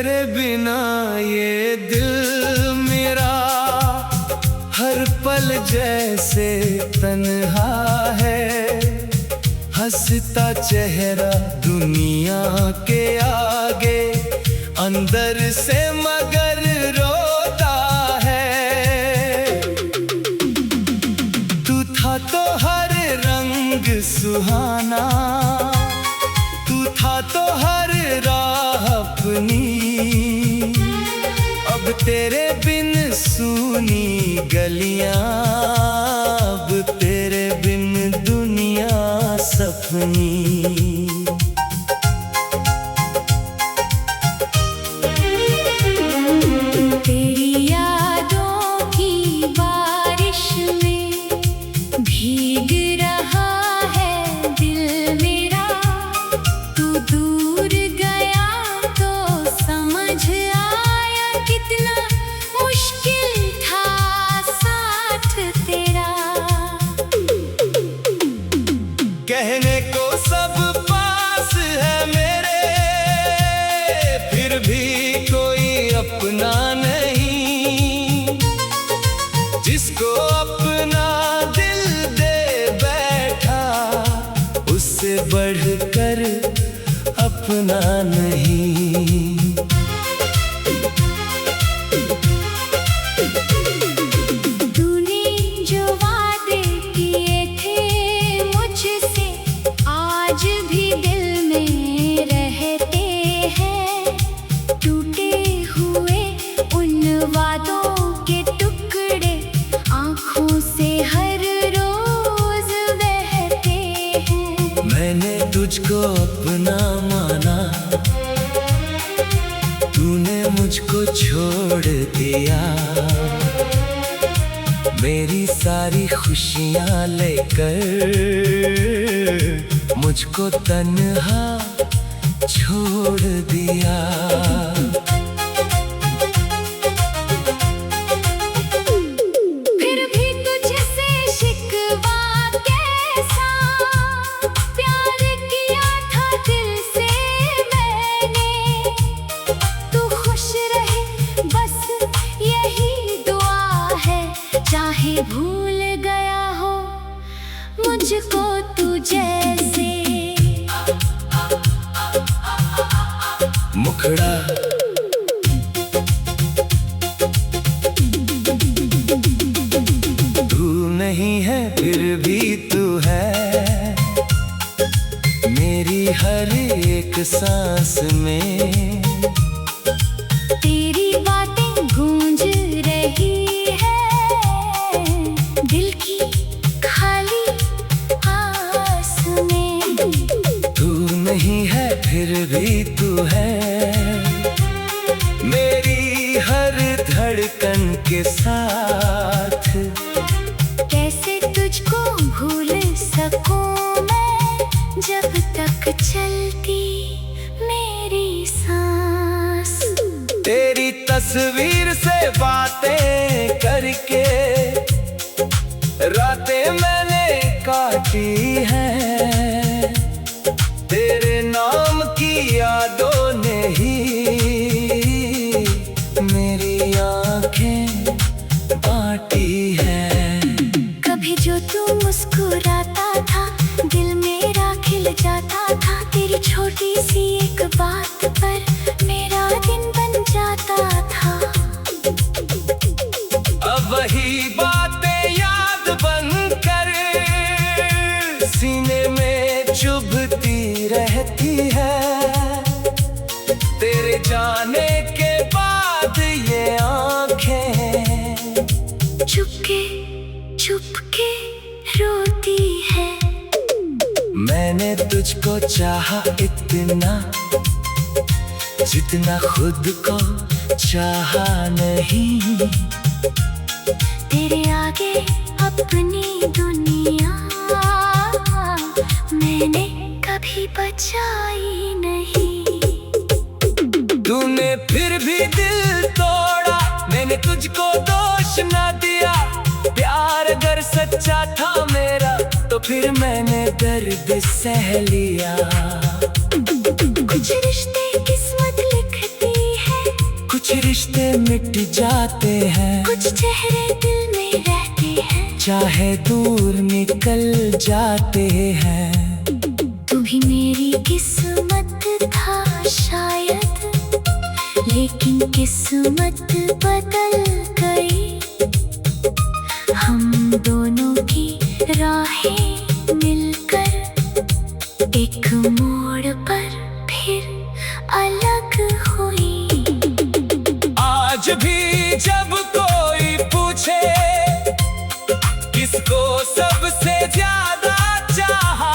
तेरे बिना ये दिल मेरा हर पल जैसे तन्हा है। हंसता चेहरा दुनिया के आगे, अंदर से मगर रोता है। तू था तो हर रंग सुहाना, तू था तो हर राह अपनी। अब तेरे बिन सूनी गलियां, अब तेरे बिन दुनिया सपनी। तेरी यादों की बारिश में भीग रहा है दिल मेरा। तू दूर गया तो समझ आया कितना मुश्किल था साथ तेरा। कहने को सब पास है मेरे, फिर भी कोई अपना नहीं। जिसको अपना दिल दे बैठा, उससे बढ़कर अपना नहीं। तूने जो वादे किए थे मुझसे, आज भी दिल में रहते हैं। टूटे हुए उन वादों के टुकड़े आँखों से हर रोज बहते हैं। मैंने तुझको अपना माना, तूने मुझको छोड़ दिया। मेरी सारी खुशियाँ लेकर मुझको तन्हा छोड़ दिया। फिर भी तुझसे शिकवा कैसा, प्यार किया था दिल से मैंने। तू खुश रहे बस यही दुआ है, चाहे भूल गया हो मुझको तू जैसे। मुखड़ा तू नहीं है फिर भी तू है, मेरी हर एक सांस में। तेरी बातें गूंज रही है दिल की खाली आस में। तू नहीं है फिर भी तू है, मेरी हर धड़कन के साथ। कैसे तुझको भूल सकूं मैं, जब तक चलती मेरी सांस। तेरी तस्वीर से बातें करके रातें मैंने काटी हैं। तेरे नाम की यादों ने ही मेरी आंखें बांटी हैं। कभी जो तू मुस्कुराता था, दिल मेरा खिल जाता था। तेरी छोटी सी एक बात पर मेरा दिन बन जाता था। अब वही बातें याद बनकर सीने में चुभती रहती है। तेरे जाने के बाद ये आंखें चुपके चुपके रोती है। मैंने तुझको चाहा इतना, जितना खुद को चाहा नहीं। तेरे आगे अपनी दुनिया मैंने कभी बचाई नहीं। तूने फिर भी दिल तोड़ा, मैंने तुझको दोष न दिया। प्यार अगर सच्चा था मेरा, तो फिर मैंने दर्द सह लिया। कुछ रिश्ते किस्मत लिखती है, कुछ रिश्ते मिट जाते हैं, कुछ चेहरे दिल में रहते हैं, चाहे दूर निकल जाते हैं। तू भी मेरी किस्मत था शायद, लेकिन किस्मत बदल गई। हम दोनों की राहें मिलकर एक मोड़ पर फिर अलग हुई। आज भी जब कोई पूछे किसको सबसे ज्यादा चाहा,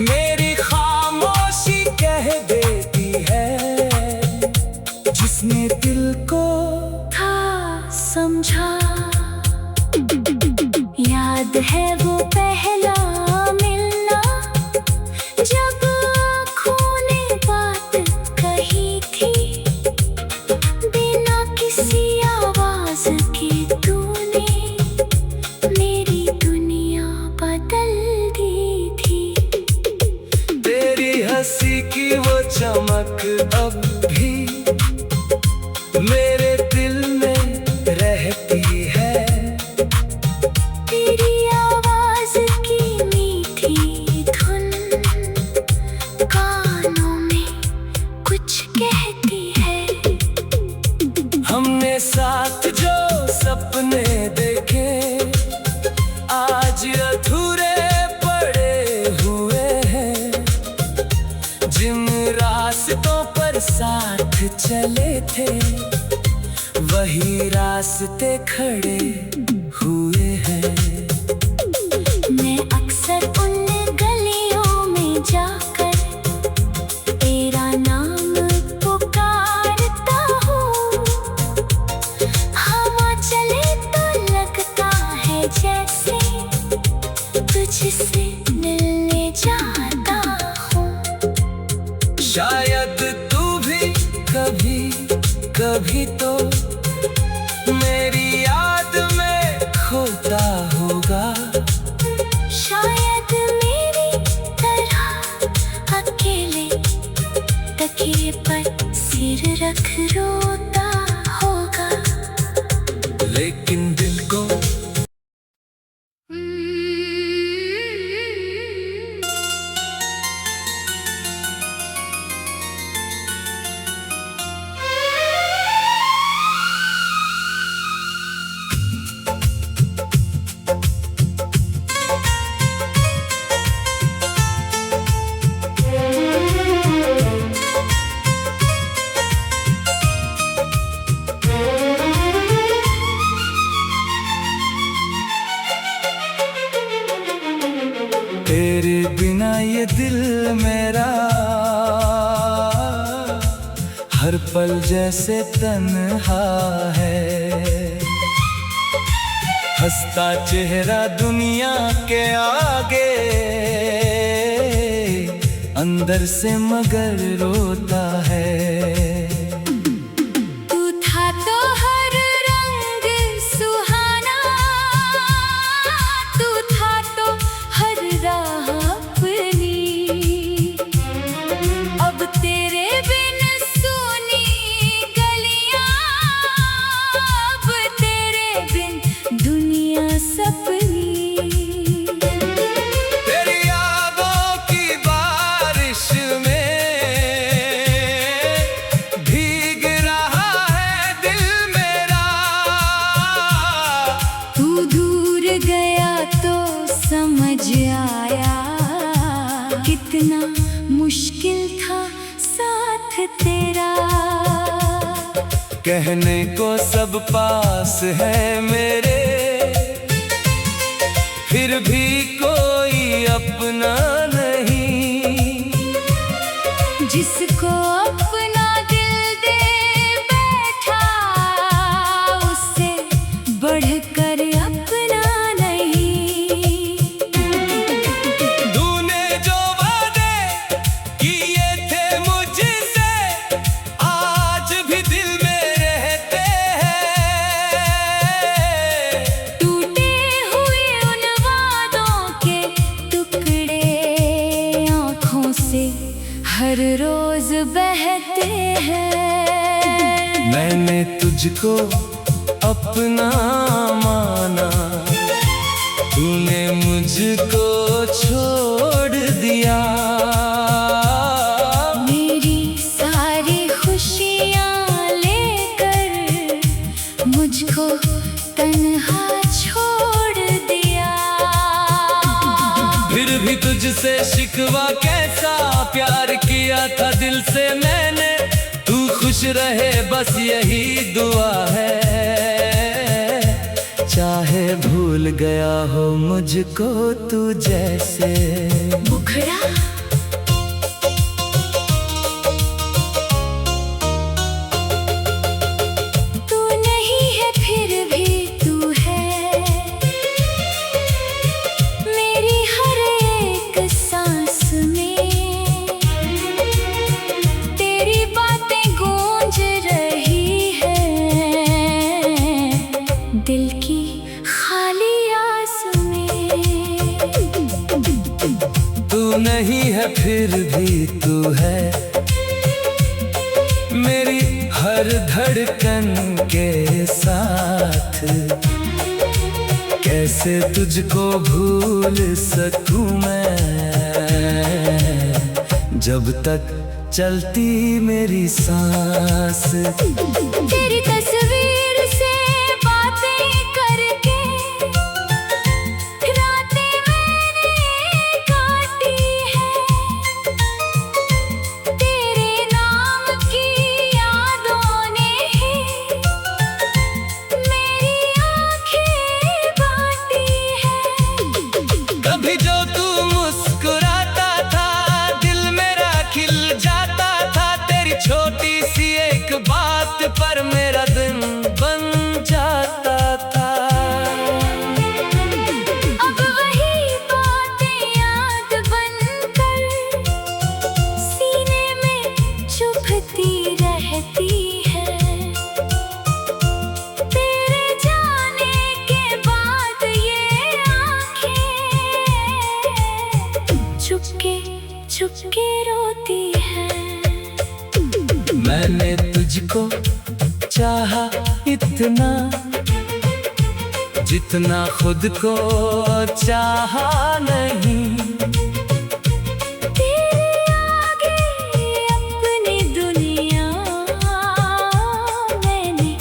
मेरी खामोशी कह देती है जिसने दिल को था समझा। याद है वो पहला मिलना, जब आँखों ने बात कही थी, बिना किसी आवाज के तूने मेरी दुनिया बदल दी थी। तेरी हंसी की वो चमक अब भी मेरे दिल में रहती है। तेरी आवाज की मीठी धुन कानों में कुछ कहती है। हमने साथ जो सपने देखे आज अधूरे पड़े हुए हैं। जिन रास्तों पर साथ चले थे वही रास्ते खड़े हुए हैं। मैं अक्सर उन गलियों में जाकर तेरा नाम पुकारता हूँ। हवा चले तो लगता है जैसे तुझसे मिलने जाता हूँ। शायद तू भी कभी कभी तो मेरी याद में खोता होगा। शायद मेरी तरह अकेले तकिए पर सिर रख रोता होगा। लेकिन दिल को तेरे बिना ये दिल मेरा हर पल जैसे तन्हा है। हंसता चेहरा दुनिया के आगे, अंदर से मगर रोता है। तू था तो हर रंग सुहाना, तू था तो हर राह अपनी। अब तेरे बिन सूनी गलियां, अब तेरे बिन दुनिया सपनी। तेरी यादों की बारिश में भीग रहा है दिल मेरा। तू दूर गया तो समझ आया, कितना मुश्किल था साथ तेरा। कहने को सब पास है मेरे, फिर भी कोई अपना नहीं। जिसको अपना दिल दे बैठा, उससे बढ़कर अपना नहीं। तूने जो वादे किए थे मुझसे आज भी दिल में रहते हैं। टूटे हुए उन वादों के टुकड़े आँखों से हर रोज बहते हैं। मैंने तुझको अपना माना, तूने मुझको छोड़ दिया। मेरी सारी खुशियाँ लेकर मुझको तन्हा छोड़ दिया। फिर भी तुझसे शिकवा कैसा, प्यार किया था दिल से मैंने। तू खुश रहे बस यही दुआ है, चाहे भूल गया हो मुझको तू जैसे। मुखड़ा तू नहीं है फिर भी तू है, मेरी हर एक सांस में तेरी बातें गूंज रही है, दिल की खाली आस में। तू नहीं है फिर भी तू है, मेरी हर धड़कन के साथ। कैसे तुझको भूल सकूं मैं, जब तक चलती मेरी सांस। तेरी तस्वीर से बातें करके रातें मैंने काटी है, तेरे नाम की यादों ने ही मेरी आँखें बांटी है। कभी जो तू मुस्कुराता था दिल मेरा खिल जाता था, तेरी छोटी सी एक बात पर मेरा दिन बन जाता था। अब वही बातें याद बनकर सीने में चुभती रहती है, तेरे जाने के बाद ये आँखें चुपके चुपके रोती है। मैंने तुझको चाहा इतना, जितना खुद को चाहा नहीं। तेरे आगे अपनी दुनिया मैंने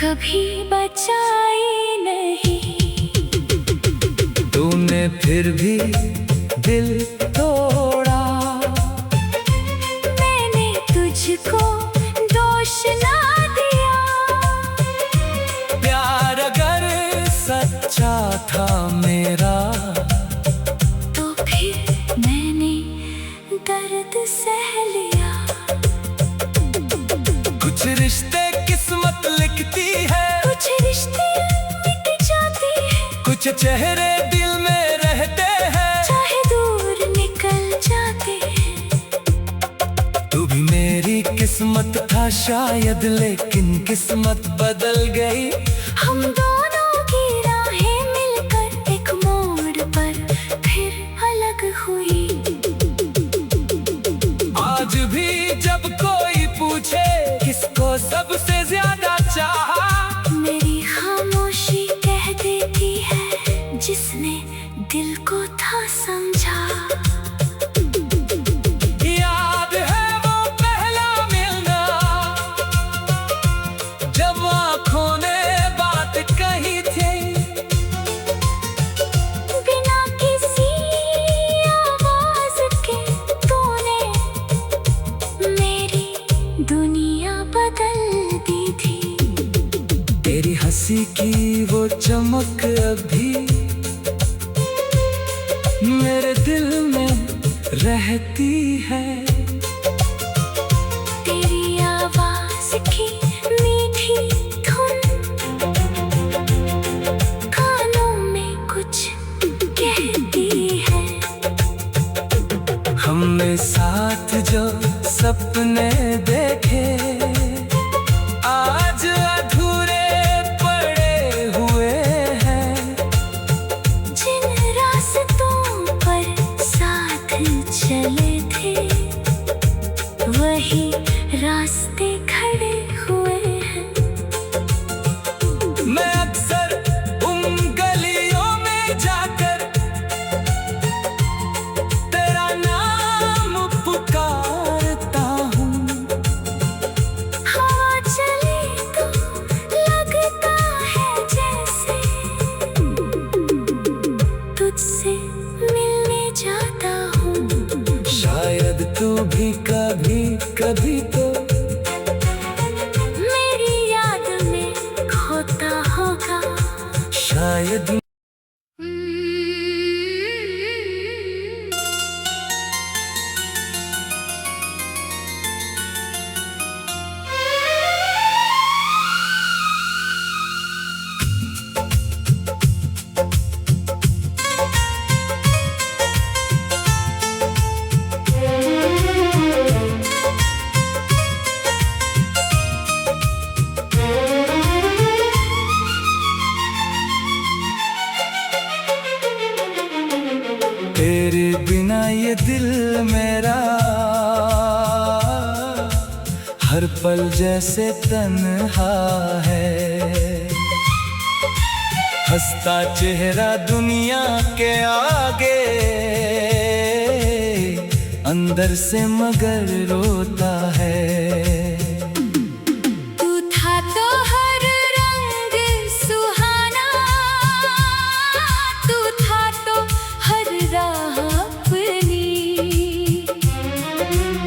कभी बचाई नहीं। तूने फिर भी दिल तोड़ा, मैंने तुझको दोष ना दिया। प्यार अगर सच्चा था मेरा, तो फिर मैंने दर्द सह लिया। कुछ रिश्ते किस्मत लिखती है, कुछ रिश्ते मिट जाते हैं, कुछ चेहरे दिल में रहते हैं, चाहे दूर निकल जाते हैं। तू भी मेरी किस्मत था शायद, लेकिन किस्मत बदल गई। हम दोनों की राहें मिलकर एक मोड़ पर फिर अलग हुई। आज भी जब कोई पूछे किसको सबसे ज्यादा चाहा, मेरी खामोशी कह देती है जिसने दिल को था समझा। याद है वो पहला मिलना, जब आँखों ने बात कही थी, बिना किसी आवाज के तूने मेरी दुनिया बदल दी थी। तेरी हंसी की वो चमक अभी मेरे दिल में रहती है। तेरी आवाज की मीठी धुन कानों में कुछ कहती है। हमने साथ जो सपने देखे आज अधूरे पड़े हुए हैं। जिन रास्तों पर साथ चले थे वही रास्ते खड़े हुए हैं। तू भी कभी कभी तो मेरी याद में खोता होगा शायद। तेरे बिना ये दिल मेरा हर पल जैसे तन्हा है। हंसता चेहरा दुनिया के आगे, अंदर से मगर रोता है। तू था तो हर रंग सुहाना, तू था तो हर राह अपनी।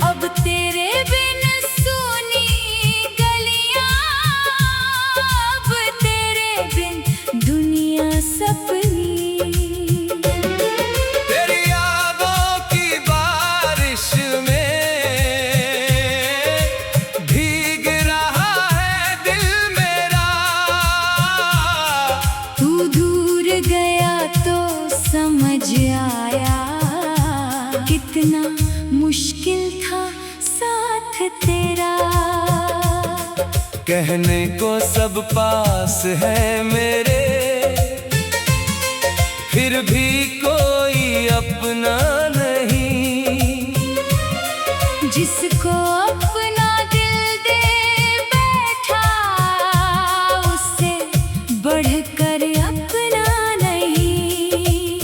अब तेरे बिन सूनी गलियां, अब तेरे बिन दुनिया सपनी। तेरी यादों की बारिश में भीग रहा है दिल मेरा। तू दूर गया तो समझ आया, कितना मुश्किल था साथ तेरा। कहने को सब पास है मेरे, फिर भी कोई अपना नहीं। जिसको अपना दिल दे बैठा, उससे बढ़कर अपना नहीं।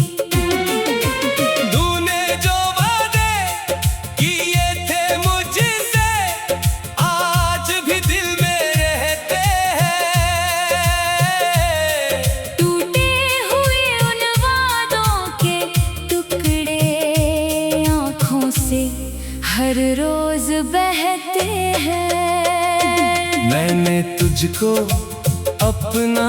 तूने जो वादे किए थे मुझसे, आज भी दिल में रहते हैं। टूटे हुए उन वादों के टुकड़े आँखों से हर रोज बहते हैं। मैंने तुझको अपना